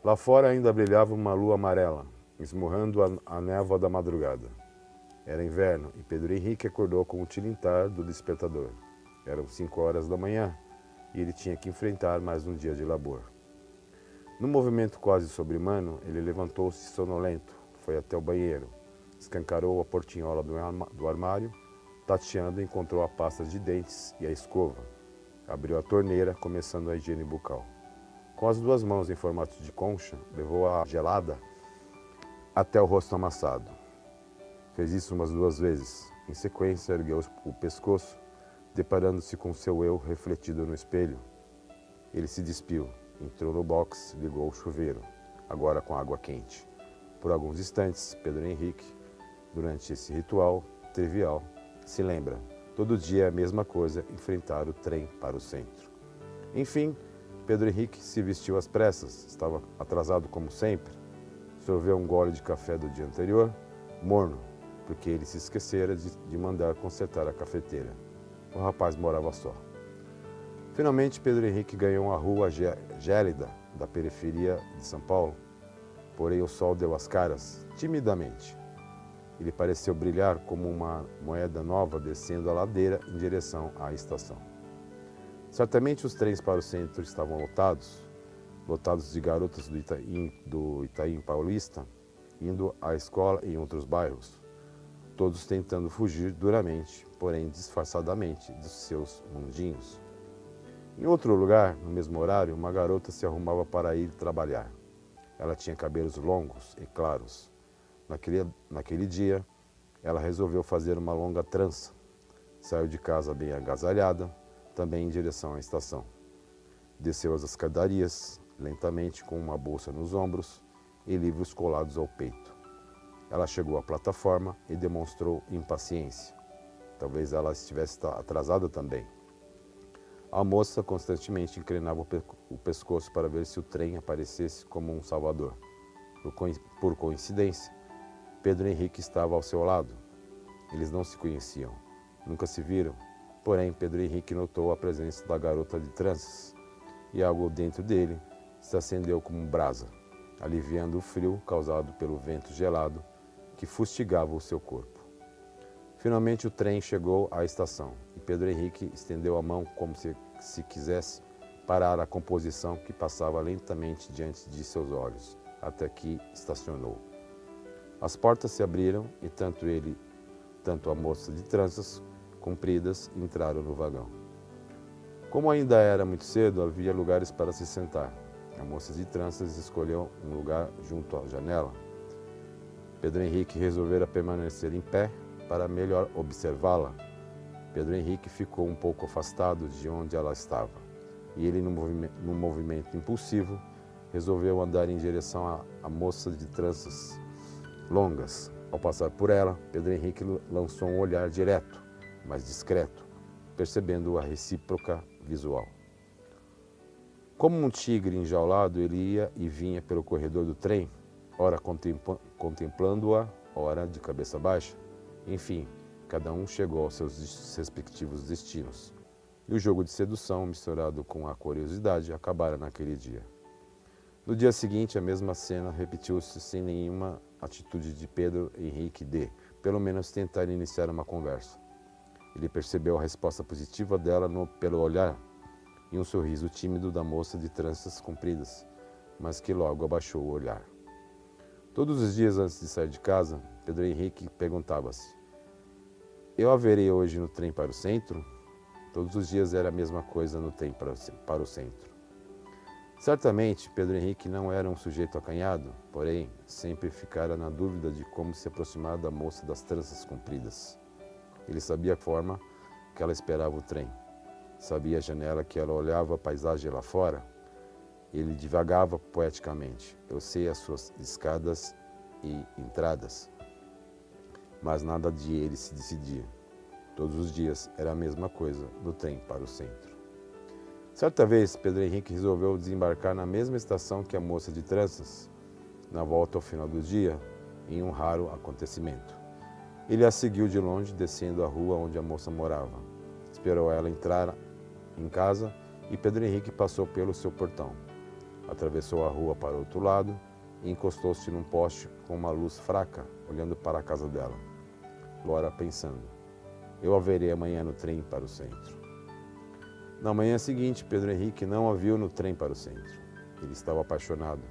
Lá fora ainda brilhava uma lua amarela, esmurrando a névoa da madrugada. Era inverno e Pedro Henrique acordou com o tilintar do despertador. Eram 5 horas da manhã e ele tinha que enfrentar mais um dia de labor. Num movimento quase sobre-humano, ele levantou-se sonolento, foi até o banheiro, escancarou a portinhola do armário, tateando, encontrou a pasta de dentes e a escova. Abriu a torneira, começando a higiene bucal. Com as 2 mãos em formato de concha, levou a gelada até o rosto amassado. Fez isso umas 2 vezes. Em sequência, ergueu o pescoço, deparando-se com seu eu refletido no espelho. Ele se despiu, entrou no box, ligou o chuveiro, agora com água quente. Por alguns instantes, Pedro Henrique, durante esse ritual trivial, se lembra. Todo dia é a mesma coisa, enfrentar o trem para o centro. Enfim, Pedro Henrique se vestiu às pressas, estava atrasado como sempre. Sorveu um gole de café do dia anterior, morno, porque ele se esquecera de mandar consertar a cafeteira. O rapaz morava só. Finalmente, Pedro Henrique ganhou a rua gélida da periferia de São Paulo, porém o sol deu as caras, timidamente. Ele pareceu brilhar como uma moeda nova descendo a ladeira em direção à estação. Certamente os trens para o centro estavam lotados de garotas do Itaim Paulista, indo à escola em outros bairros, todos tentando fugir duramente, porém disfarçadamente, dos seus mundinhos. Em outro lugar, no mesmo horário, uma garota se arrumava para ir trabalhar. Ela tinha cabelos longos e claros. Naquele dia, ela resolveu fazer uma longa trança. Saiu de casa bem agasalhada, também em direção à estação. Desceu as escadarias, lentamente, com uma bolsa nos ombros e livros colados ao peito. Ela chegou à plataforma e demonstrou impaciência. Talvez ela estivesse atrasada também. A moça constantemente inclinava o pescoço para ver se o trem aparecesse como um salvador. Por coincidência, Pedro Henrique estava ao seu lado. Eles não se conheciam, nunca se viram, porém Pedro Henrique notou a presença da garota de tranças e algo dentro dele se acendeu como brasa, aliviando o frio causado pelo vento gelado que fustigava o seu corpo. Finalmente o trem chegou à estação e Pedro Henrique estendeu a mão como se quisesse parar a composição que passava lentamente diante de seus olhos, até que estacionou. As portas se abriram e tanto a moça de tranças compridas entraram no vagão. Como ainda era muito cedo, havia lugares para se sentar. A moça de tranças escolheu um lugar junto à janela. Pedro Henrique resolvera permanecer em pé para melhor observá-la. Pedro Henrique ficou um pouco afastado de onde ela estava, e ele, num movimento impulsivo, resolveu andar em direção à moça de tranças longas. Ao passar por ela, Pedro Henrique lançou um olhar direto, mas discreto, percebendo a recíproca visual. Como um tigre enjaulado, ele ia e vinha pelo corredor do trem, ora contemplando-a, ora de cabeça baixa. Enfim, cada um chegou aos seus respectivos destinos. E o jogo de sedução, misturado com a curiosidade, acabara naquele dia. No dia seguinte, a mesma cena repetiu-se sem nenhuma atitude de Pedro Henrique de, pelo menos, tentar iniciar uma conversa. Ele percebeu a resposta positiva dela pelo olhar e um sorriso tímido da moça de tranças compridas, mas que logo abaixou o olhar. Todos os dias antes de sair de casa, Pedro Henrique perguntava-se: eu a verei hoje no trem para o centro? Todos os dias era a mesma coisa no trem para o centro. Certamente, Pedro Henrique não era um sujeito acanhado, porém, sempre ficara na dúvida de como se aproximar da moça das tranças compridas. Ele sabia a forma que ela esperava o trem. Sabia a janela que ela olhava a paisagem lá fora. Ele divagava poeticamente: eu sei as suas escadas e entradas. Mas nada de ele se decidia. Todos os dias era a mesma coisa no trem para o centro. Certa vez, Pedro Henrique resolveu desembarcar na mesma estação que a moça de tranças, na volta ao final do dia, em um raro acontecimento. Ele a seguiu de longe, descendo a rua onde a moça morava. Esperou ela entrar em casa e Pedro Henrique passou pelo seu portão. Atravessou a rua para o outro lado e encostou-se num poste com uma luz fraca, olhando para a casa dela. Laura pensando: eu a verei amanhã no trem para o centro. Na manhã seguinte, Pedro Henrique não a viu no trem para o centro. Ele estava apaixonado.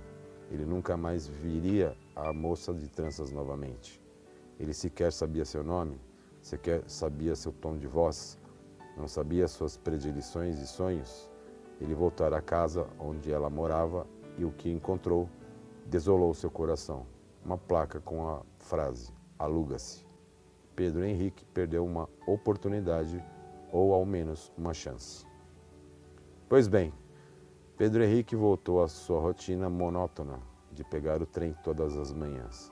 Ele nunca mais viria a moça de tranças novamente. Ele sequer sabia seu nome, sequer sabia seu tom de voz, não sabia suas predileções e sonhos. Ele voltara à casa onde ela morava e o que encontrou desolou seu coração. Uma placa com a frase: aluga-se. Pedro Henrique perdeu uma oportunidade, ou ao menos uma chance. Pois bem, Pedro Henrique voltou à sua rotina monótona de pegar o trem todas as manhãs,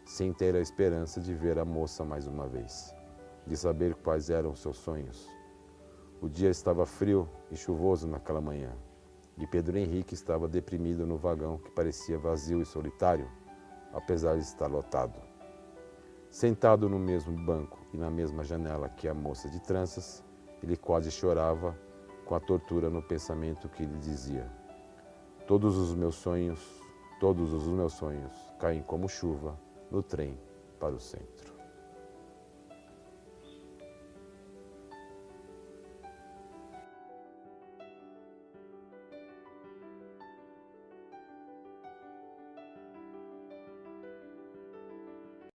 sem ter a esperança de ver a moça mais uma vez, de saber quais eram seus sonhos. O dia estava frio e chuvoso naquela manhã, e Pedro Henrique estava deprimido no vagão que parecia vazio e solitário, apesar de estar lotado. Sentado no mesmo banco e na mesma janela que a moça de tranças, ele quase chorava com a tortura no pensamento que lhe dizia: todos os meus sonhos caem como chuva no trem para o centro.